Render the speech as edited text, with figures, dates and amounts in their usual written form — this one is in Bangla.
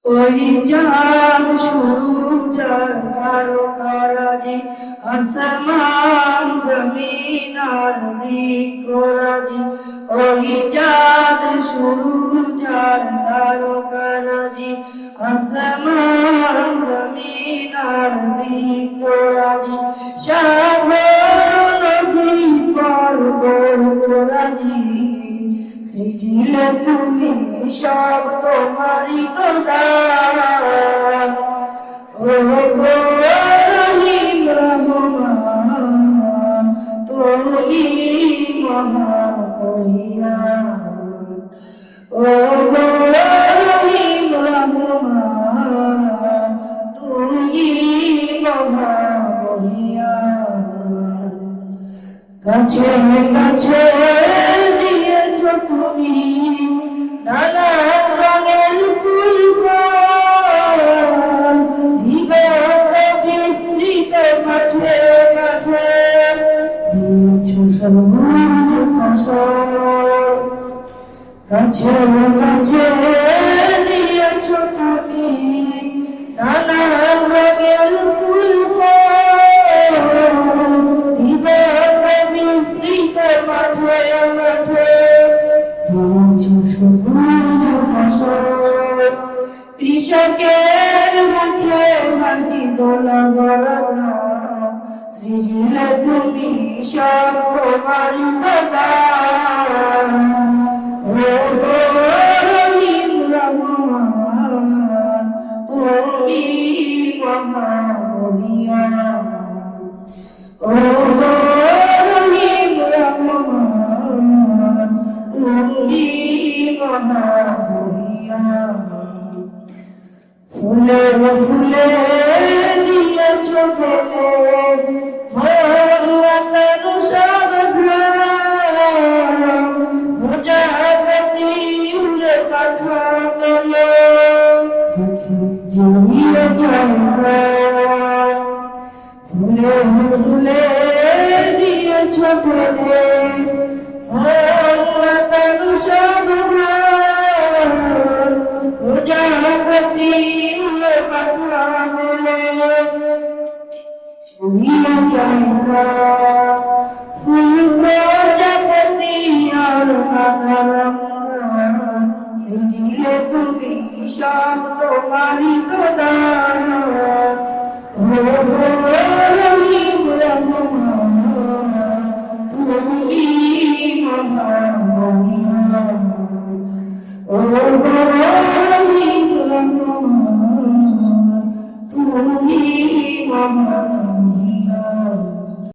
ওই চাঁদ সূরজ তারকারাজি আসমান জমিন আর বৃক্ষরাজি ওই চাঁদ সূরজ তারকারাজি আসমান জমিন আর বৃক্ষরাজি সাগর নদী পর্বতরাজি সৃজিলে তুমি সব তোমারই তো দান ও গো রহিম রহমান তুমি মহামহিয়ান ও গো রহিম রহমান তুমি মহামহিয়ান কাছে কাছে তুমি নানা রঙের ফুল ফল দিগন্ত বিস্তৃত মাঠে মাঠে দিয়েছ সবুজ ফসল কাছে কাছে দিয়েছ তুমি নানা রঙের ফুল ফল দিগন্ত বিস্তৃত মাঠে মাঠে কৃষকের মুখে হাসি তোলা গড়ানো সৃজিলে তুমি সব তোমারই বাগান ও গো রহিম রহমান তুমি মহামহিয়ান ও গো রহিম রহমান তুমি মহামহিয়ান ফুলে ফুলে দিয়েছ ফেলে মরণ সব ঘ্রাণ প্রজাপতি উড়ে পাখা মেলে দেখি জমিয়ে যায় ফুলে ফুলে দিয়েছ ফেলে মরণ সব ঘ্রাণ প্রজাপতি ফুল প্রজাপতি আর সৃজিলে তুমি সব তোমারই তো দান ও গো রহিম রহমান তুমি মহামহিয়ান ও গো রহিম রহমান তুমি মহামহিয়ান